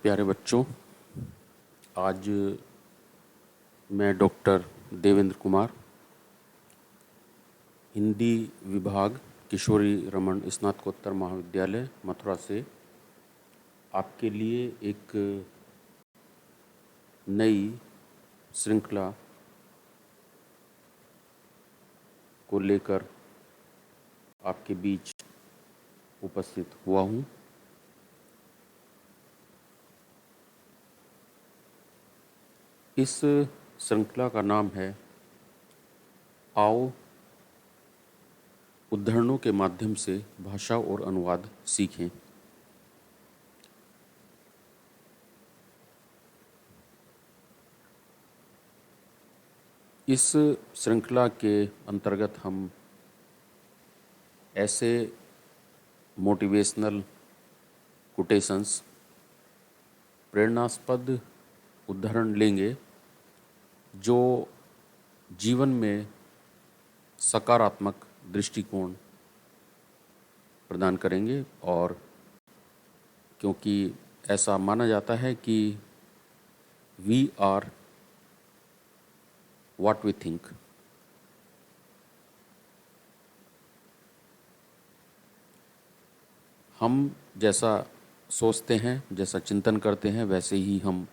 प्यारे बच्चों, आज मैं डॉक्टर देवेंद्र कुमार, हिंदी विभाग, किशोरी रमन स्नातकोत्तर महाविद्यालय मथुरा से आपके लिए एक नई श्रृंखला को लेकर आपके बीच उपस्थित हुआ हूँ। इस श्रृंखला का नाम है आओ उद्धरणों के माध्यम से भाषा और अनुवाद सीखें। इस श्रृंखला के अंतर्गत हम ऐसे मोटिवेशनल कोटेशंस, प्रेरणास्पद उदाहरण लेंगे जो जीवन में सकारात्मक दृष्टिकोण प्रदान करेंगे। और क्योंकि ऐसा माना जाता है कि we are what we think, हम जैसा सोचते हैं, जैसा चिंतन करते हैं, वैसे ही हम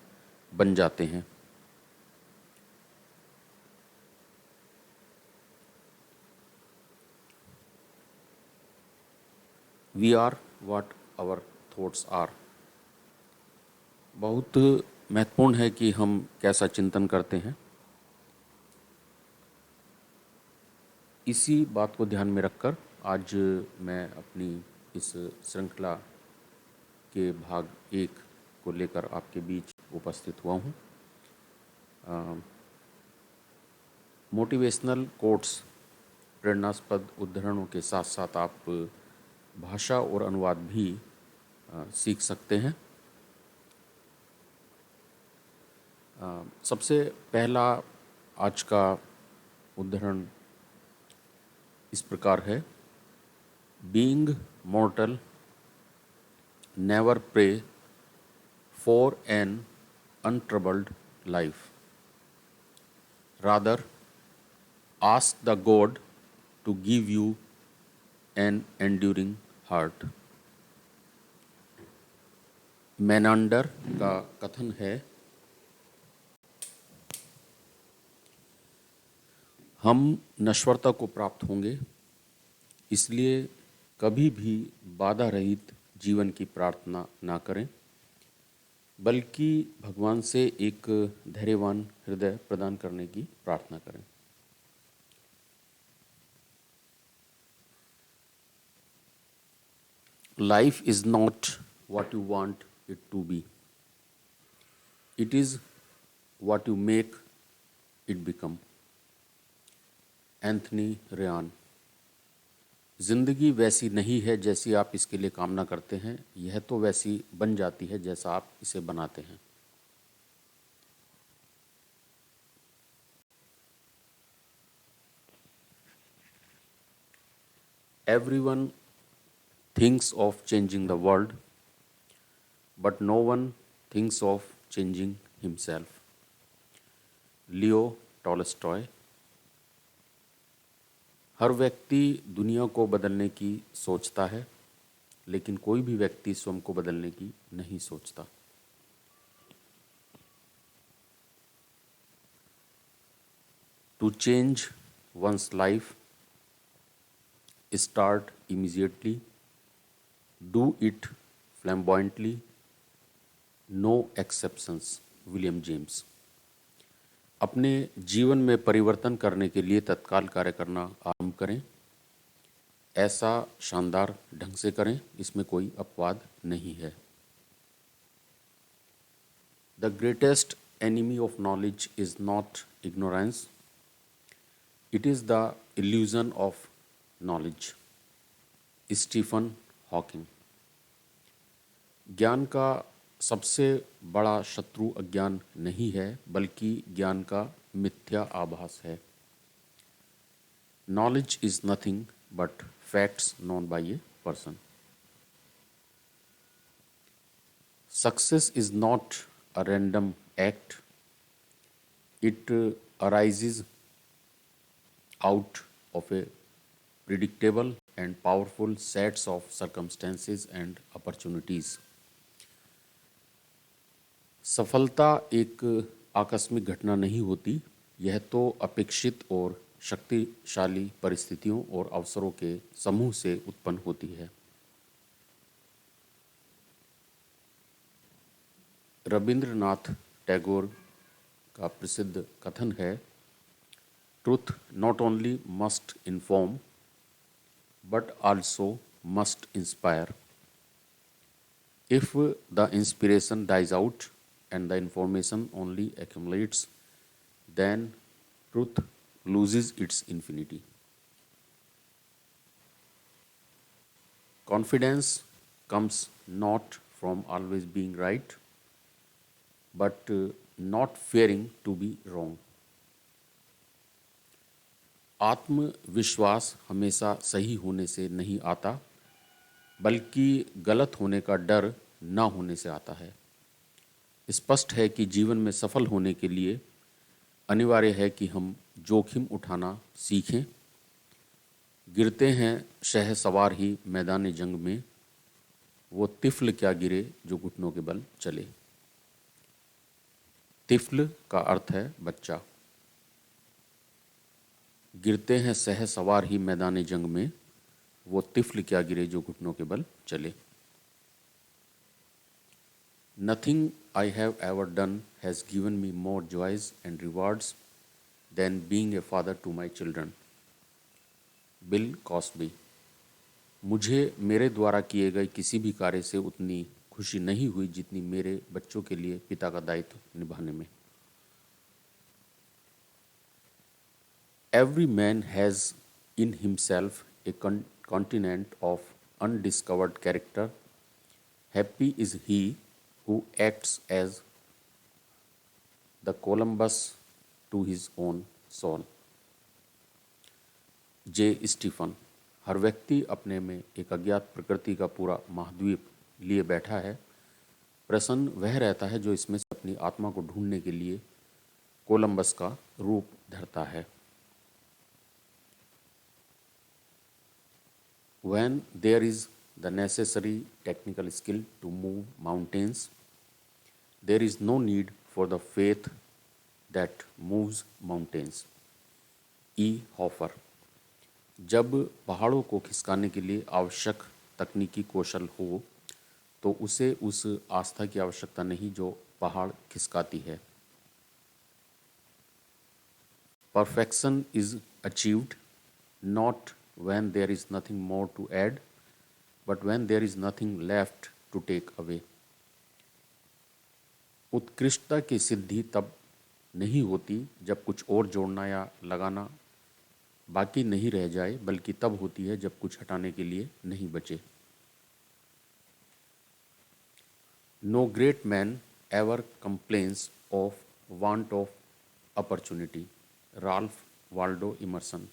बन जाते हैं। We are what our thoughts are. बहुत महत्वपूर्ण है कि हम कैसा चिंतन करते हैं। इसी बात को ध्यान में रखकर आज मैं अपनी इस श्रृंखला के भाग 1 को लेकर आपके बीच उपस्थित हुआ हूँ। मोटिवेशनल कोट्स, प्रेरणास्पद उद्धरणों के साथ साथ आप भाषा और अनुवाद भी सीख सकते हैं। सबसे पहला आज का उद्धरण इस प्रकार है: being mortal, never pray for an untroubled life, rather ask the god to give you an enduring heart. Menander का कथन है, हम नश्वरता को प्राप्त होंगे, इसलिए कभी भी बाधा रहित जीवन की प्रार्थना ना करें, बल्कि भगवान से एक धैर्यवान हृदय प्रदान करने की प्रार्थना करें। Life is not what you want it to be, it is what you make it become. Anthony Ryan. जिंदगी वैसी नहीं है जैसी आप इसके लिए कामना करते हैं, यह तो वैसी बन जाती है जैसा आप इसे बनाते हैं। Everyone thinks of changing the world, but no one thinks of changing himself. Leo Tolstoy. हर व्यक्ति दुनिया को बदलने की सोचता है, लेकिन कोई भी व्यक्ति स्वयं को बदलने की नहीं सोचता। To change one's life, start immediately, do it flamboyantly, no exceptions. William James. अपने जीवन में परिवर्तन करने के लिए तत्काल कार्य करना आरंभ करें, ऐसा शानदार ढंग से करें, इसमें कोई अपवाद नहीं है। The greatest enemy of knowledge is not ignorance, it is the illusion of knowledge. Stephen Hawking. ज्ञान का सबसे बड़ा शत्रु अज्ञान नहीं है, बल्कि ज्ञान का मिथ्या आभास है। Knowledge is nothing but facts known by a person. Success is not a random act, it arises out of a predictable and powerful sets of circumstances and opportunities. सफलता एक आकस्मिक घटना नहीं होती, यह तो अपेक्षित और शक्तिशाली परिस्थितियों और अवसरों के समूह से उत्पन्न होती है। रविंद्रनाथ टैगोर का प्रसिद्ध कथन है, truth not only must inform but also must inspire. If the inspiration dies out and the information only accumulates, then truth loses its infinity. Confidence comes not from always being right, but not fearing to be wrong. आत्मविश्वास हमेशा सही होने से नहीं आता, बल्कि गलत होने का डर ना होने से आता है। स्पष्ट है कि जीवन में सफल होने के लिए अनिवार्य है कि हम जोखिम उठाना सीखें। गिरते हैं शहसवार ही मैदान जंग में, वो तिफल क्या गिरे जो घुटनों के बल चले। तिफल का अर्थ है बच्चा। गिरते हैं सहसवार ही मैदान जंग में, वो तिफल क्या गिरे जो घुटनों के बल चले। Nothing I have ever done has given me more joys and rewards than being a father to my children. Bill Cosby. मुझे मेरे द्वारा किए गए किसी भी कार्य से उतनी खुशी नहीं हुई जितनी मेरे बच्चों के लिए पिता का दायित्व निभाने में। Every man has in himself a continent of undiscovered character. Happy is he who acts as the Columbus to his own soul. J Stephen. हर व्यक्ति अपने में एक अज्ञात प्रकृति का पूरा महाद्वीप लिए बैठा है। प्रसन्न वह रहता है जो इसमें से अपनी आत्मा को ढूंढने के लिए कोलंबस का रूप धरता है। When there is the necessary technical skill to move mountains, there is no need for the faith that moves mountains. E. Hoffer। जब पहाड़ों को खिसकाने के लिए आवश्यक तकनीकी कौशल हो, तो उसे उस आस्था की आवश्यकता नहीं जो पहाड़ खिसकाती है। Perfection is achieved not when there is nothing more to add, but when there is nothing left to take away. उत्कृष्टता की सिद्धि तब नहीं होती जब कुछ और जोड़ना या लगाना बाकी नहीं रह जाए, बल्कि तब होती है जब कुछ हटाने के लिए नहीं बचे। No great man ever complains of want of opportunity. Ralph Waldo immersion.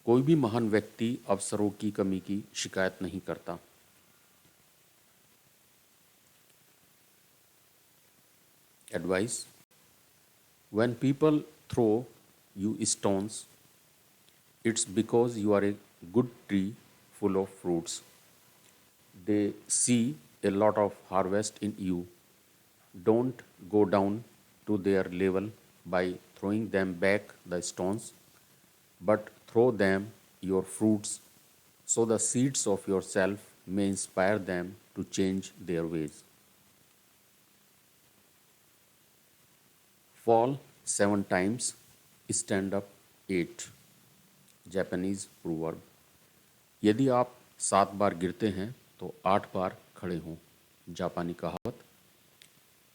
कोई भी महान व्यक्ति अवसरों की कमी की शिकायत नहीं करता। Advice. When people throw you stones, it's because you are a good tree full of fruits. They see a lot of harvest in you. Don't go down to their level by throwing them back the stones, but throw them your fruits, so the seeds of yourself may inspire them to change their ways. Fall 7 times, stand up 8. Japanese proverb। यदि आप 7 बार गिरते हैं तो 8 बार खड़े हों। जापानी कहावत।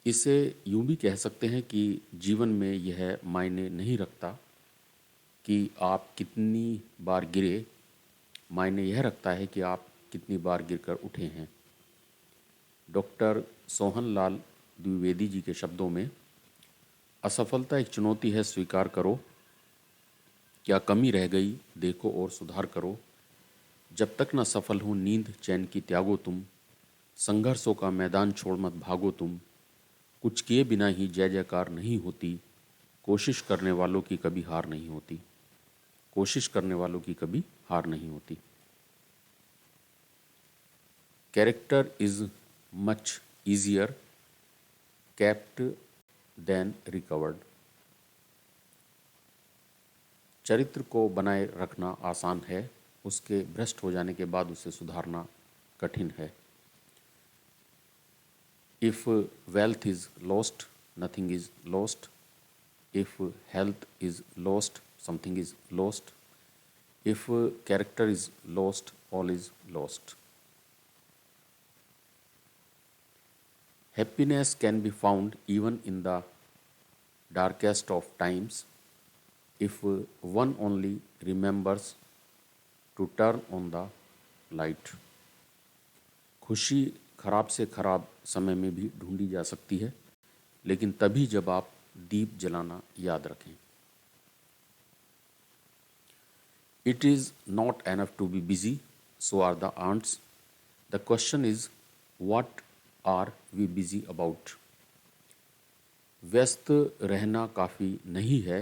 इसे यूं भी कह सकते हैं कि जीवन में यह मायने नहीं रखता कि आप कितनी बार गिरे, मायने यह रखता है कि आप कितनी बार गिरकर उठे हैं। डॉक्टर सोहनलाल द्विवेदी जी के शब्दों में, असफलता एक चुनौती है, स्वीकार करो। क्या कमी रह गई देखो और सुधार करो। जब तक न सफल हो नींद चैन की त्यागो तुम। संघर्षों का मैदान छोड़ मत भागो तुम, कुछ किए बिना ही जय जयकार नहीं होती, कोशिश करने वालों की कभी हार नहीं होती, कोशिश करने वालों की कभी हार नहीं होती। Character is much easier kept than recovered. चरित्र को बनाए रखना आसान है, उसके भ्रष्ट हो जाने के बाद उसे सुधारना कठिन है। If wealth is lost nothing is lost, if health is lost something is lost, if character is lost all is lost. Happiness can be found even in the darkest of times if one only remembers to turn on the light. खुशी खराब से खराब समय में भी ढूंढी जा सकती है, लेकिन तभी जब आप दीप जलाना याद रखें। It is not enough to be busy, so are the ants. The question is, what are we busy about. व्यस्त रहना काफ़ी नहीं है,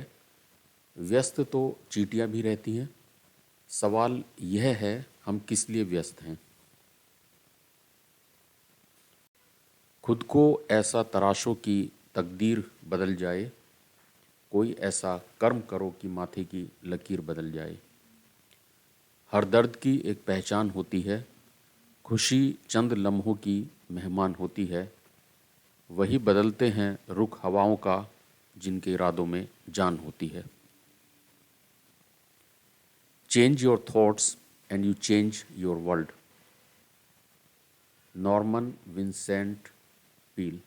व्यस्त तो चींटियां भी रहती हैं। सवाल यह है हम किस लिए व्यस्त हैं। खुद को ऐसा तराशो कि तकदीर बदल जाए, कोई ऐसा कर्म करो कि माथे की लकीर बदल जाए। हर दर्द की एक पहचान होती है, खुशी चंद लम्हों की मेहमान होती है। वही बदलते हैं रुख हवाओं का जिनके इरादों में जान होती है। Change your thoughts and you change your world. Norman Vincent Peale.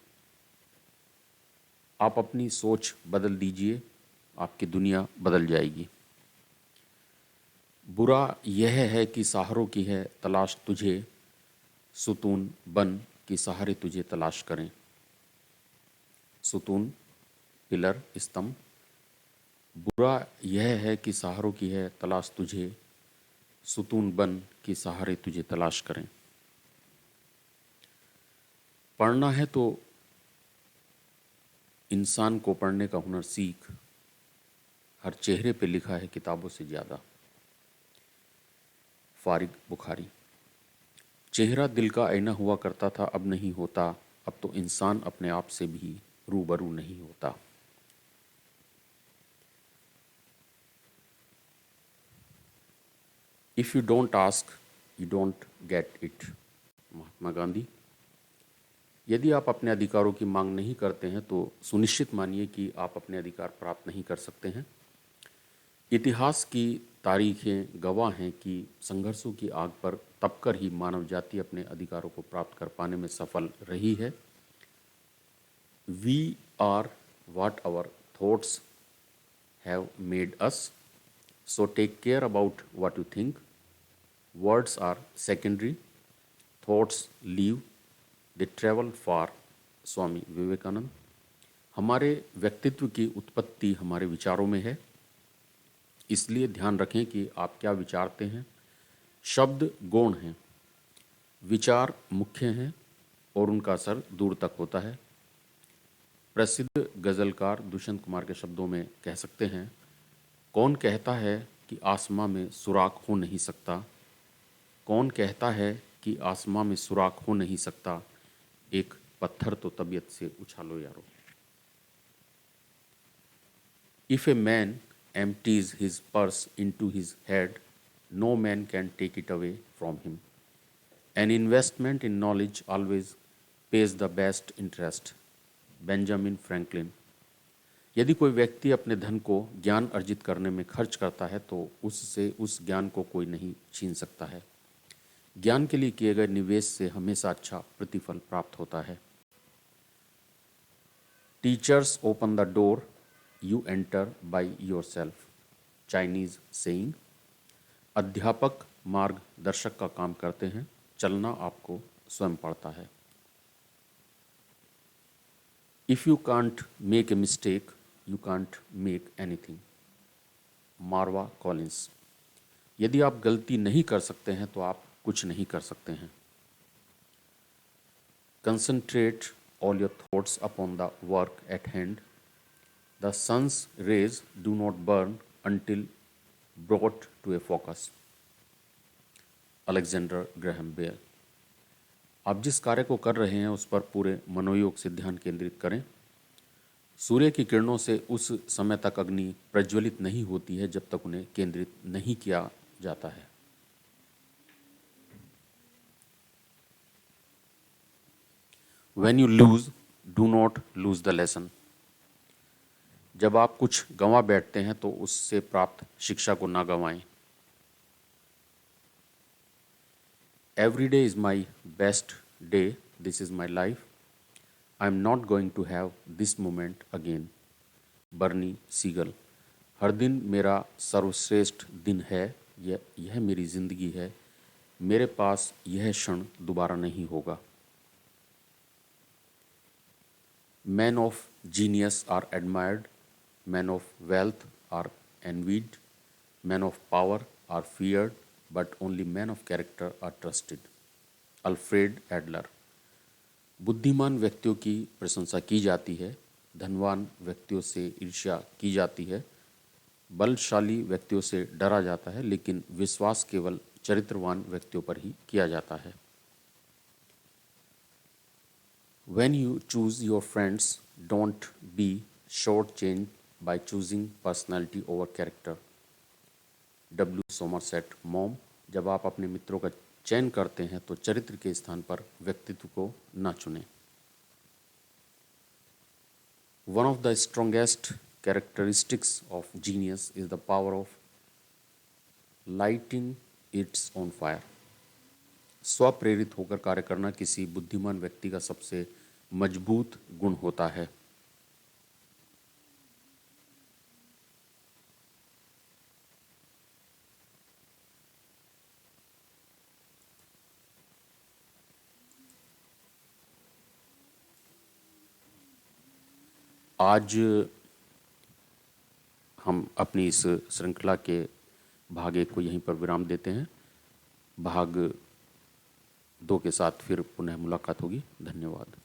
आप अपनी सोच बदल दीजिए, आपकी दुनिया बदल जाएगी। बुरा यह है कि सहारों की है तलाश तुझे, सुतून बन कि सहारे तुझे तलाश करें। सुतून पिलर स्तंभ। बुरा यह है कि सहारों की है तलाश तुझे, सुतून बन कि सहारे तुझे तलाश करें। पढ़ना है तो इंसान को पढ़ने का हुनर सीख, हर चेहरे पे लिखा है किताबों से ज़्यादा। फारिग बुखारी। चेहरा दिल का आईना हुआ करता था, अब नहीं होता। अब तो इंसान अपने आप से भी रूबरू नहीं होता। If you don't ask you don't get it. Mahatma Gandhi. यदि आप अपने अधिकारों की मांग नहीं करते हैं तो सुनिश्चित मानिए कि आप अपने अधिकार प्राप्त नहीं कर सकते हैं। इतिहास की तारीखें गवाह हैं कि संघर्षों की आग पर तपकर ही मानव जाति अपने अधिकारों को प्राप्त कर पाने में सफल रही है। We are what our thoughts have made us, so take care about what you think. Words are secondary, thoughts leave, they travel far. Swami Vivekananda. हमारे व्यक्तित्व की उत्पत्ति हमारे विचारों में है, इसलिए ध्यान रखें कि आप क्या विचारते हैं। शब्द गौण हैं, विचार मुख्य हैं और उनका असर दूर तक होता है। प्रसिद्ध गज़लकार दुष्यंत कुमार के शब्दों में कह सकते हैं, कौन कहता है कि आसमां में सुराख हो नहीं सकता, कौन कहता है कि आसमां में सुराख हो नहीं सकता, एक पत्थर तो तबीयत से उछालो यारो। If a man empties his purse into his head, no man can take it away from him. An investment in knowledge always pays the best interest. Benjamin Franklin. यदि कोई व्यक्ति अपने धन को ज्ञान अर्जित करने में खर्च करता है तो उससे उस ज्ञान को कोई नहीं छीन सकता है। ज्ञान के लिए किए गए निवेश से हमेशा अच्छा प्रतिफल प्राप्त होता है। Teachers open the door, you enter by yourself. Chinese saying. अध्यापक मार्गदर्शक का काम करते हैं, चलना आपको स्वयं पड़ता है। If you can't make a mistake you can't make anything. Marva Collins. यदि आप गलती नहीं कर सकते हैं तो आप कुछ नहीं कर सकते हैं। Concentrate all your thoughts upon the work at hand. The sun's rays do not burn until brought to a focus. Alexander Graham Bell. आप जिस कार्य को कर रहे हैं उस पर पूरे मनोयोग से ध्यान केंद्रित करें। सूर्य की किरणों से उस समय तक अग्नि प्रज्वलित नहीं होती है जब तक उन्हें केंद्रित नहीं किया जाता है। When you lose, do not lose the lesson. जब आप कुछ गंवा बैठते हैं तो उससे प्राप्त शिक्षा को ना गंवाएं। Every day is my best day. This is my life. I am not going to have this moment again. Bernie Siegel. हर दिन मेरा सर्वश्रेष्ठ दिन है। यह मेरी जिंदगी है। मेरे पास यह क्षण दोबारा नहीं होगा। Men of genius are admired. Men of wealth are envied. Men of power are feared. But only men of character are trusted. Alfred Adler. बुद्धिमान व्यक्तियों की प्रशंसा की जाती है। धनवान व्यक्तियों से ईर्ष्या की जाती है। बलशाली व्यक्तियों से डरा जाता है, लेकिन विश्वास केवल चरित्रवान व्यक्तियों पर ही किया जाता है। When you choose your friends, don't be shortchanged by choosing personality over character. W. Somerset mom. जब आप अपने मित्रों का चयन करते हैं तो चरित्र के स्थान पर व्यक्तित्व को ना चुनें। One of the strongest characteristics of genius is the power of lighting its own fire. स्वप्रेरित होकर कार्य करना किसी बुद्धिमान व्यक्ति का सबसे मजबूत गुण होता है। आज हम अपनी इस श्रृंखला के भाग 1 को यहीं पर विराम देते हैं। भाग 2 के साथ फिर पुनः मुलाकात होगी। धन्यवाद।